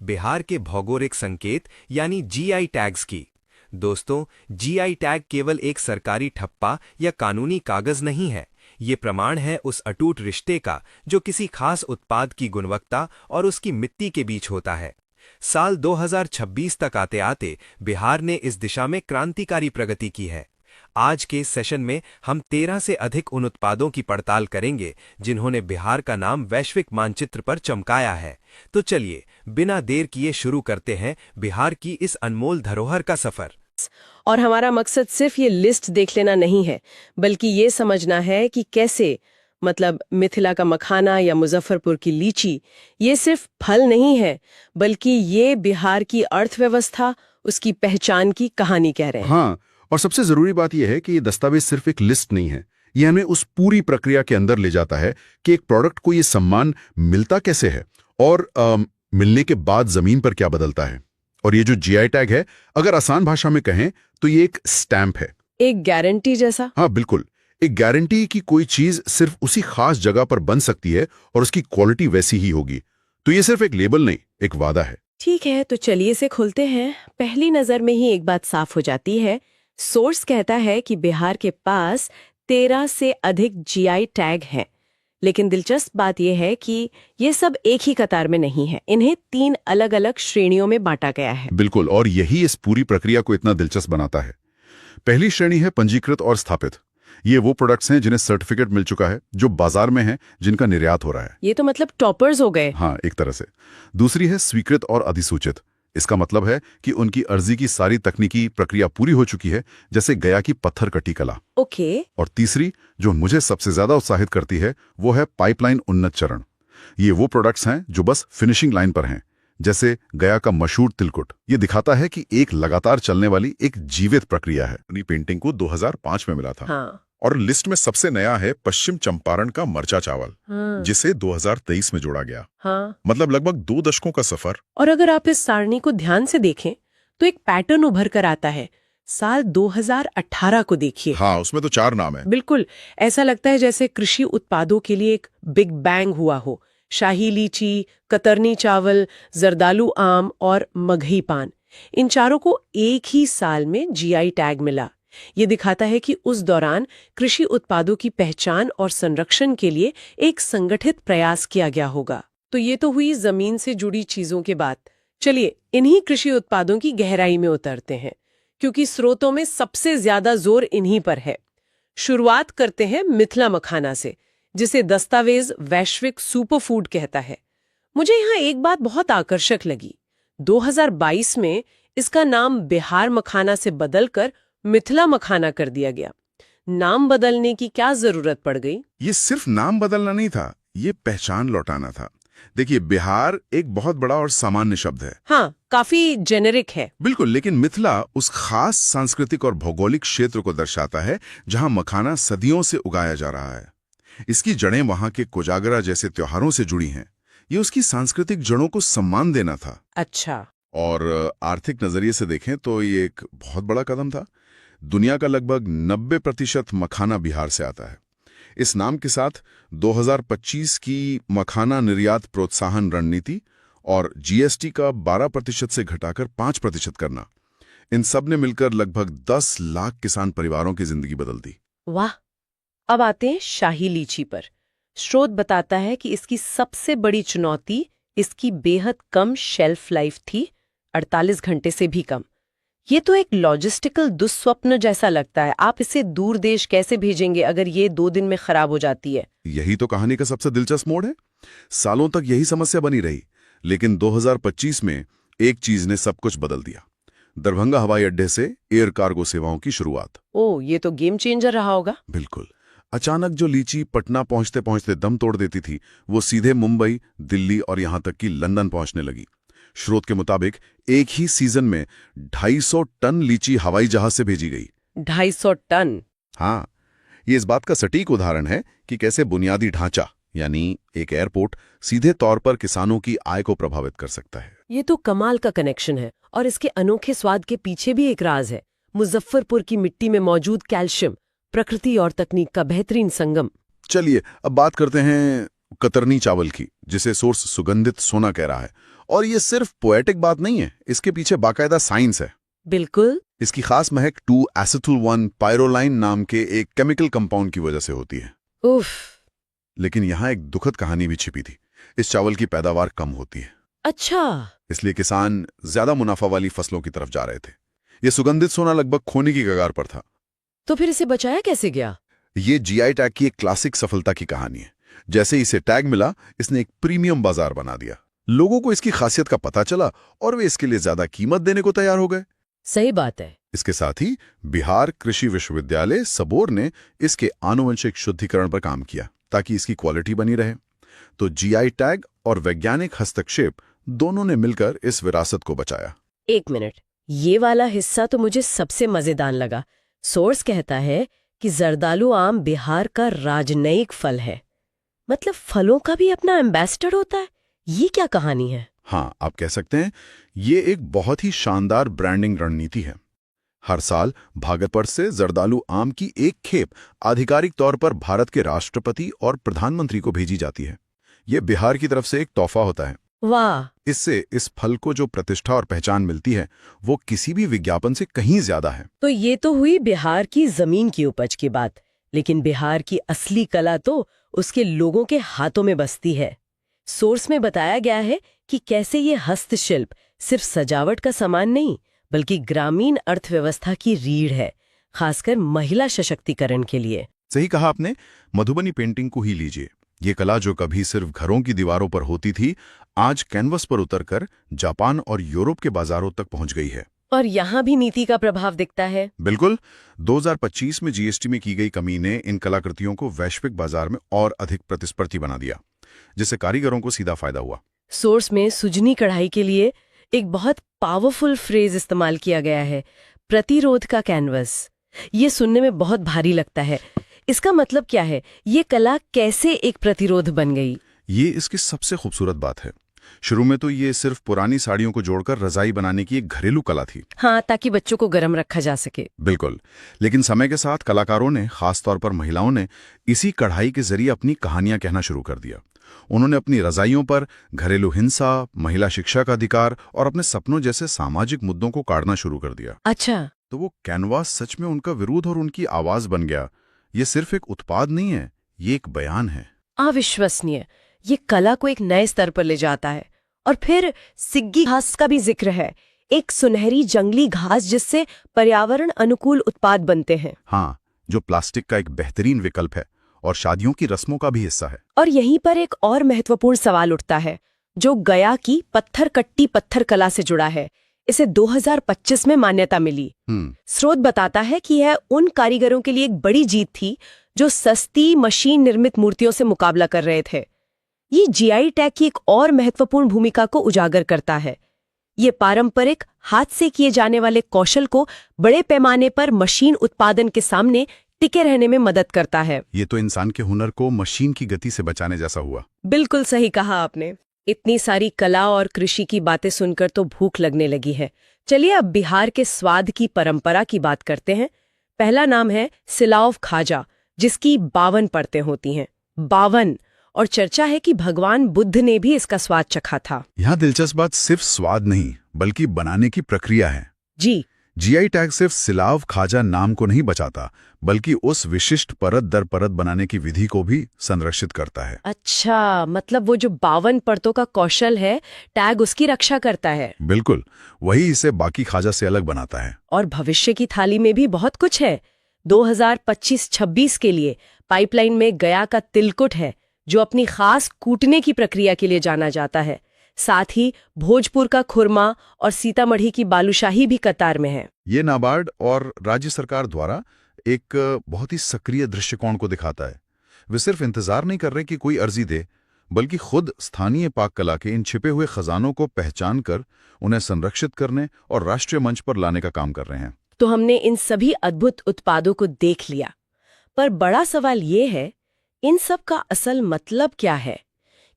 बिहार के भौगोलिक संकेत यानी जीआई टैग्स की। दोस्तों, जीआई टैग केवल एक सरकारी ठप्पा या कानूनी कागज नहीं है। ये प्रमाण है उस अटूट रिश्ते का जो किसी खास उत्पाद की गुणवत्ता और उसकी मिट्टी के बीच होता है। साल 2026 तक आते आते बिहार ने इस दिशा में क्रांतिकारी प्रगति की है। आज के इस सेशन में हम 13 से अधिक उन उत्पादों की पड़ताल करेंगे जिन्होंने बिहार का नाम वैश्विक मानचित्र पर चमकाया है। तो चलिए बिना देर किए शुरू करते हैं बिहार की इस अनमोल धरोहर का सफर। और हमारा मकसद सिर्फ ये लिस्ट देख लेना नहीं है, बल्कि ये समझना है कि कैसे मिथिला का मखाना या मुजफ्फरपुर की लीची ये सिर्फ फल नहीं है, बल्कि ये बिहार की अर्थव्यवस्था, उसकी पहचान की कहानी कह रहे हैं। हाँ, और सबसे जरूरी बात यह है कि ये दस्तावेज सिर्फ एक लिस्ट नहीं है। ये हमें उस पूरी प्रक्रिया के अंदर ले जाता है कि एक प्रोडक्ट को ये सम्मान मिलता कैसे है और मिलने के बाद जमीन पर क्या बदलता है। और ये जो जीआई टैग है, अगर आसान भाषा में कहें तो ये एक स्टैंप है, एक गारंटी जैसा। हाँ बिल्कुल, एक गारंटी कि कोई चीज सिर्फ उसी खास जगह पर बन सकती है और उसकी क्वालिटी वैसी ही होगी। तो ये सिर्फ एक लेबल नहीं, एक वादा है। ठीक है, तो चलिए इसे खोलते हैं। पहली नजर में ही एक बात साफ हो जाती है। सोर्स कहता है कि बिहार के पास 13 से अधिक जीआई टैग हैं। लेकिन दिलचस्प बात यह है कि ये सब एक ही कतार में नहीं है, इन्हें 3 अलग-अलग श्रेणियों में बांटा गया है। बिल्कुल, और यही इस पूरी प्रक्रिया को इतना दिलचस्प बनाता है। पहली श्रेणी है पंजीकृत और स्थापित। ये वो प्रोडक्ट्स हैं जिन्हें सर्टिफिकेट मिल चुका है, जो बाजार में हैं, जिनका निर्यात हो रहा है। ये तो टॉपर्स हो गए। हाँ, एक तरह से। दूसरी है स्वीकृत और अधिसूचित। इसका मतलब है कि उनकी अर्जी की सारी तकनीकी प्रक्रिया पूरी हो चुकी है, जैसे गया की पत्थर कटी कला। ओके। और तीसरी, जो मुझे सबसे ज्यादा उत्साहित करती है, वो है पाइपलाइन उन्नत चरण। ये वो प्रोडक्ट्स हैं जो बस फिनिशिंग लाइन पर हैं, जैसे गया का मशहूर तिलकुट। ये दिखाता है कि एक लगातार चलने वाली एक जीवित प्रक्रिया है। अपनी पेंटिंग को 2005 में मिला था। हाँ। और लिस्ट में सबसे नया है पश्चिम चंपारण का मरचा चावल, जिसे 2023 में जोड़ा गया। हाँ। लगभग 2 दशकों का सफर। और अगर आप इस सारणी को ध्यान से देखें तो एक पैटर्न उभर कर आता है। साल 2018 को देखिए। हाँ, उसमें तो 4 नाम है। बिल्कुल, ऐसा लगता है जैसे कृषि उत्पादों के लिए एक बिग बैंग हुआ हो। शाही लीची, कतरनी चावल, जरदालू आम और मगही पान, इन चारों को एक ही साल में जीआई टैग मिला। ये दिखाता है कि उस दौरान कृषि उत्पादों की पहचान और संरक्षण के लिए एक संगठित प्रयास किया गया होगा। तो ये तो हुई जमीन से जुड़ी चीजों की बात। चलिए इन्हीं कृषि उत्पादों की गहराई में उतरते हैं, क्योंकि स्रोतों में सबसे ज्यादा जोर इन्हीं पर है। शुरुआत करते हैं मिथिला मखाना से, जिसे दस्तावेज वैश्विक सुपरफूड कहता है। मुझे यहाँ एक बात बहुत आकर्षक लगी। 2022 में इसका नाम बिहार मखाना से बदलकर मिथिला मखाना कर दिया गया। नाम बदलने की क्या जरूरत पड़ गई? ये सिर्फ नाम बदलना नहीं था, ये पहचान लौटाना था। देखिए, बिहार एक बहुत बड़ा और सामान्य शब्द है। हाँ, काफी जेनेरिक है। बिल्कुल, लेकिन मिथिला उस खास सांस्कृतिक और भौगोलिक क्षेत्र को दर्शाता है जहां मखाना सदियों से उगाया जा रहा है। इसकी जड़ें वहां के कोजागरा जैसे त्योहारों से जुड़ी हैं। ये उसकी सांस्कृतिक जड़ों को सम्मान देना था। अच्छा। और आर्थिक नजरिए से देखें तो ये एक बहुत बड़ा कदम था। दुनिया का लगभग 90% मखाना बिहार से आता है। इस नाम के साथ 2025 की मखाना निर्यात प्रोत्साहन रणनीति और जीएसटी का 12% से घटाकर 5% करना, इन सब ने मिलकर लगभग 10 लाख किसान परिवारों की जिंदगी बदल दी। वाह। अब आते हैं शाही लीची पर। स्रोत बताता है कि इसकी सबसे बड़ी चुनौती इसकी बेहद कम शेल्फ लाइफ थी, 48 घंटे से भी कम। ये तो एक लॉजिस्टिकल दुस्वप्न जैसा लगता है। आप इसे दूर देश कैसे भेजेंगे अगर ये 2 दिन में खराब हो जाती है? यही तो कहानी का सबसे दिलचस्प मोड़ है। सालों तक यही समस्या बनी रही, लेकिन 2025 में एक चीज ने सब कुछ बदल दिया। दरभंगा हवाई अड्डे से एयर कार्गो सेवाओं की शुरुआत। ओह, ये तो गेम चेंजर रहा होगा। बिल्कुल। अचानक जो लीची पटना पहुंचते पहुंचते दम तोड़ देती थी, वो सीधे मुंबई, दिल्ली और यहां तक कि लंदन पहुंचने लगी। स्रोत के मुताबिक एक ही सीजन में 250 टन लीची हवाई जहाज से भेजी गई। 250 टन? हाँ, ये इस बात का सटीक उदाहरण है कि कैसे बुनियादी ढांचा, यानी एक एयरपोर्ट, सीधे तौर पर किसानों की आय को प्रभावित कर सकता है। ये तो कमाल का कनेक्शन है। और इसके अनोखे स्वाद के पीछे भी एक राज है। मुजफ्फरपुर की मिट्टी में मौजूद कैल्शियम, प्रकृति और तकनीक का बेहतरीन संगम। चलिए अब बात करते हैं कतरनी चावल की, जिसे सोर्स सुगंधित सोना कह रहा है। और ये सिर्फ पोएटिक बात नहीं है, इसके पीछे बाकायदा साइंस है। बिल्कुल। इसकी खास महक 2-acetyl-1 पायरोलाइन नाम के एक केमिकल कंपाउंड की वजह से होती है। उफ। लेकिन यहाँ एक दुखद कहानी भी छिपी थी। इस चावल की पैदावार कम होती है, अच्छा। इसलिए किसान ज्यादा मुनाफा वाली फसलों की तरफ जा रहे थे। ये सुगंधित सोना लगभग खोने की कगार पर था। तो फिर इसे बचाया कैसे गया? ये जीआई टैग की एक क्लासिक सफलता की कहानी है। जैसे इसे टैग मिला, इसने एक प्रीमियम बाजार बना दिया। लोगों को इसकी खासियत का पता चला और वे इसके लिए ज्यादा कीमत देने को तैयार हो गए। सही बात है। इसके साथ ही बिहार कृषि विश्वविद्यालय सबोर ने इसके आनुवंशिक शुद्धिकरण पर काम किया ताकि इसकी क्वालिटी बनी रहे। तो जीआई टैग और वैज्ञानिक हस्तक्षेप दोनों ने मिलकर इस विरासत को बचाया। एक मिनट, ये वाला हिस्सा तो मुझे सबसे मजेदार लगा। सोर्स कहता है कि जर्दालू आम बिहार का राजनयिक फल है। मतलब फलों का भी अपना एम्बेसडर होता है। ये क्या कहानी है? हाँ, आप कह सकते हैं ये एक बहुत ही शानदार ब्रांडिंग रणनीति है। हर साल भागलपुर से जर्दालू आम की एक खेप आधिकारिक तौर पर भारत के राष्ट्रपति और प्रधानमंत्री को भेजी जाती है। ये बिहार की तरफ से एक तोहफा होता है। वाह। इससे इस फल को जो प्रतिष्ठा और पहचान मिलती है वो किसी भी विज्ञापन से कहीं ज्यादा है। तो ये तो हुई बिहार की जमीन की उपज की बात, लेकिन बिहार की असली कला तो उसके लोगों के हाथों में बसती है। सोर्स में बताया गया है कि कैसे ये हस्तशिल्प सिर्फ सजावट का सामान नहीं, बल्कि ग्रामीण अर्थव्यवस्था की रीढ़ है, खासकर महिला सशक्तिकरण के लिए। सही कहा आपने। मधुबनी पेंटिंग को ही लीजिए। ये कला जो कभी सिर्फ घरों की दीवारों पर होती थी, आज कैनवस पर उतरकर जापान और यूरोप के बाजारों तक पहुंच गई है। और यहाँ भी नीति का प्रभाव दिखता है। बिल्कुल। 2025 में जीएसटी में की गई कमी ने इन कलाकृतियों को वैश्विक बाजार में और अधिक प्रतिस्पर्धी बना दिया, जिससे कारीगरों को सीधा फायदा हुआ। सोर्स में सुजनी कढ़ाई के लिए एक बहुत पावरफुल फ्रेज इस्तेमाल किया गया है, प्रतिरोध का कैनवस। ये सुनने में बहुत भारी लगता है। इसका मतलब क्या है? ये कला कैसे एक प्रतिरोध बन गई? ये इसकी सबसे खूबसूरत बात है। शुरू में तो ये सिर्फ पुरानी साड़ियों को जोड़कर रजाई बनाने की एक घरेलू कला थी। हाँ, ताकि बच्चों को गर्म रखा जा सके। बिल्कुल। लेकिन समय के साथ कलाकारों ने, खासतौर पर महिलाओं ने, इसी कढ़ाई के जरिए अपनी कहानियां कहना शुरू कर दिया। उन्होंने अपनी रजाइयों पर घरेलू हिंसा, महिला शिक्षा का अधिकार और अपने सपनों जैसे सामाजिक मुद्दों को काटना शुरू कर दिया। अच्छा। तो वो कैनवास सच में उनका विरोध और उनकी आवाज बन गया। ये सिर्फ एक उत्पाद नहीं है, ये एक बयान है। अविश्वसनीय। ये कला को एक नए स्तर पर ले जाता है। और फिर सिग्गी घास का भी जिक्र है, एक सुनहरी जंगली घास जिससे पर्यावरण अनुकूल उत्पाद बनते हैं। हाँ, जो प्लास्टिक का एक बेहतरीन विकल्प है और शादियों की रस्मों का भी हिस्सा है। और यहीं पर एक और महत्वपूर्ण सवाल उठता है, जो गया की पत्थर कट्टी पत्थर कला से जुड़ा है। इसे 2025 में मान्यता मिली। स्रोत बताता है कि यह उन कारीगरों के लिए एक बड़ी जीत थी जो सस्ती मशीन निर्मित मूर्तियों से मुकाबला कर रहे थे। ये जीआई टैग की एक और महत्वपूर्ण भूमिका को उजागर करता है। ये पारंपरिक हाथ से किए जाने वाले कौशल को बड़े पैमाने पर मशीन उत्पादन के सामने टिके रहने में मदद करता है। ये तो इंसान के हुनर को मशीन की गति से बचाने जैसा हुआ। बिल्कुल सही कहा आपने। इतनी सारी कला और कृषि की बातें सुनकर तो भूख लगने लगी है। चलिए अब बिहार के स्वाद की परंपरा की बात करते हैं। पहला नाम है सिलाव खाजा, जिसकी 52 परतें होती हैं। 52। और चर्चा है कि भगवान बुद्ध ने भी इसका स्वाद चखा था। यहाँ दिलचस्प बात सिर्फ स्वाद नहीं, बल्कि बनाने की प्रक्रिया है। जी। जीआई टैग सिर्फ सिलाव खाजा नाम को नहीं बचाता, बल्कि उस विशिष्ट परत दर परत बनाने की विधि को भी संरक्षित करता है। अच्छा, मतलब वो जो 52 परतों का कौशल है, टैग उसकी रक्षा करता है। बिल्कुल, वही इसे बाकी खाजा से अलग बनाता है। और भविष्य की थाली में भी बहुत कुछ है। 2025-26 के लिए पाइपलाइन में गया का तिलकुट है, जो अपनी खास कूटने की प्रक्रिया के लिए जाना जाता है। साथ ही भोजपुर का खुरमा और सीतामढ़ी की बालूशाही भी कतार में है। ये नाबार्ड और राज्य सरकार द्वारा एक बहुत ही सक्रिय दृष्टिकोण को दिखाता है। वे सिर्फ इंतजार नहीं कर रहे कि कोई अर्जी दे, बल्कि खुद स्थानीय पाक कला के इन छिपे हुए खजानों को पहचान कर उन्हें संरक्षित करने और राष्ट्रीय मंच पर लाने का काम कर रहे हैं। तो हमने इन सभी अद्भुत उत्पादों को देख लिया, पर बड़ा सवाल ये है, इन सब का असल मतलब क्या है?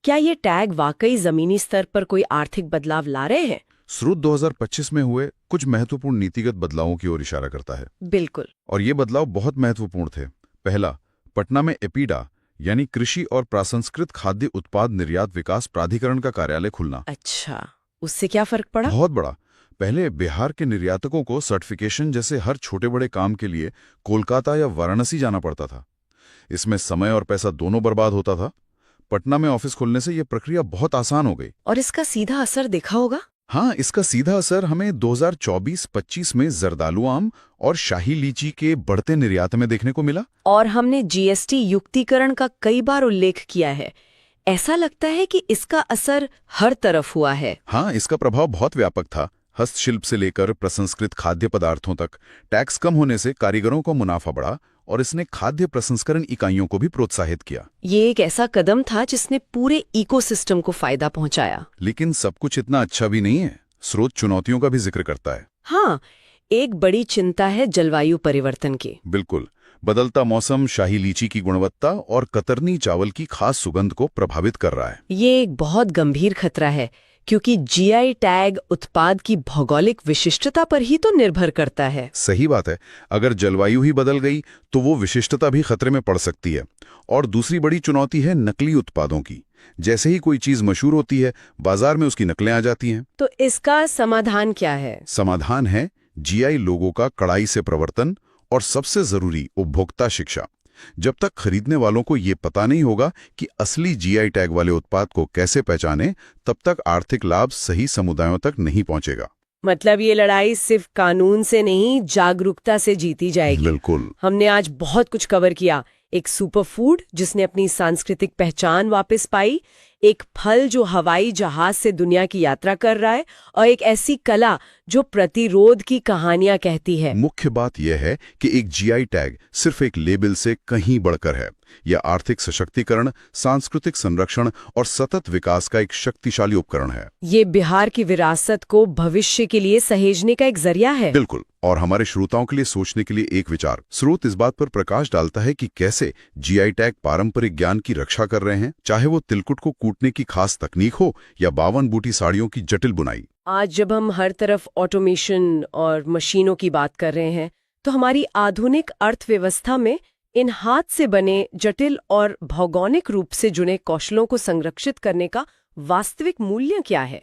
क्या ये टैग वाकई जमीनी स्तर पर कोई आर्थिक बदलाव ला रहे हैं? स्रोत 2025 में हुए कुछ महत्वपूर्ण नीतिगत बदलावों की ओर इशारा करता है। बिल्कुल। और ये बदलाव बहुत महत्वपूर्ण थे। पहला, पटना में एपीडा यानी कृषि और प्रसंस्कृत खाद्य उत्पाद निर्यात विकास प्राधिकरण का कार्यालय खुलना। अच्छा। उससे क्या फर्क पड़ा? बहुत बड़ा। पहले बिहार के निर्यातकों को सर्टिफिकेशन जैसे हर छोटे बड़े काम के लिए कोलकाता या वाराणसी जाना पड़ता था। इसमें समय और पैसा दोनों बर्बाद होता था। पटना में ऑफिस खोलने से यह प्रक्रिया बहुत आसान हो गई। और इसका सीधा असर देखा होगा? हाँ, इसका सीधा असर हमें 2024-25 में जर्दालू आम और शाही लीची के बढ़ते निर्यात में देखने को मिला। और हमने जीएसटी युक्तिकरण का कई बार उल्लेख किया है। ऐसा लगता है कि इसका असर हर तरफ हुआ है। हाँ, इसका प्रभाव बहुत व्यापक था। हस्तशिल्प से लेकर प्रसंस्कृत खाद्य पदार्थों तक टैक्स कम होने से कारीगरों का मुनाफा बढ़ा और इसने खाद्य प्रसंस्करण इकाइयों को भी प्रोत्साहित किया। ये एक ऐसा कदम था जिसने पूरे इकोसिस्टम को फायदा पहुंचाया। लेकिन सब कुछ इतना अच्छा भी नहीं है। स्रोत चुनौतियों का भी जिक्र करता है। हाँ, एक बड़ी चिंता है जलवायु परिवर्तन की। बिल्कुल। बदलता मौसम शाही लीची की गुणवत्ता और कतरनी चावल की खास सुगंध को प्रभावित कर रहा है। ये एक बहुत गंभीर खतरा है, क्योंकि जीआई टैग उत्पाद की भौगोलिक विशिष्टता पर ही तो निर्भर करता है। सही बात है। अगर जलवायु ही बदल गई तो वो विशिष्टता भी खतरे में पड़ सकती है। और दूसरी बड़ी चुनौती है नकली उत्पादों की। जैसे ही कोई चीज मशहूर होती है, बाजार में उसकी नकलें आ जाती हैं। तो इसका समाधान क्या है? समाधान है जीआई लोगों का कड़ाई से प्रवर्तन और सबसे जरूरी उपभोक्ता शिक्षा। जब तक खरीदने वालों को ये पता नहीं होगा कि असली जीआई टैग वाले उत्पाद को कैसे पहचाने, तब तक आर्थिक लाभ सही समुदायों तक नहीं पहुंचेगा। मतलब ये लड़ाई सिर्फ कानून से नहीं, जागरूकता से जीती जाएगी। बिल्कुल। हमने आज बहुत कुछ कवर किया। एक सुपरफूड जिसने अपनी सांस्कृतिक पहचान वापस पाई, एक फल जो हवाई जहाज से दुनिया की यात्रा कर रहा है, और एक ऐसी कला जो प्रतिरोध की कहानियां कहती है। मुख्य बात यह है कि एक जीआई टैग सिर्फ एक लेबल से कहीं बढ़कर है। यह आर्थिक सशक्तिकरण, सांस्कृतिक संरक्षण और सतत विकास का एक शक्तिशाली उपकरण है। ये बिहार की विरासत को भविष्य के लिए सहेजने का एक जरिया है। बिल्कुल। और हमारे श्रोताओं के लिए सोचने के लिए एक विचार। स्रोत इस बात पर प्रकाश डालता है कि कैसे जीआई टैग पारंपरिक ज्ञान की रक्षा कर रहे हैं, चाहे वो तिलकुट को कूटने की खास तकनीक हो या 52 बूटी साड़ियों की जटिल बुनाई। आज जब हम हर तरफ ऑटोमेशन और मशीनों की बात कर रहे हैं, तो हमारी आधुनिक अर्थव्यवस्था में इन हाथ से बने जटिल और भौगोलिक रूप से जुड़े कौशलों को संरक्षित करने का वास्तविक मूल्य क्या है?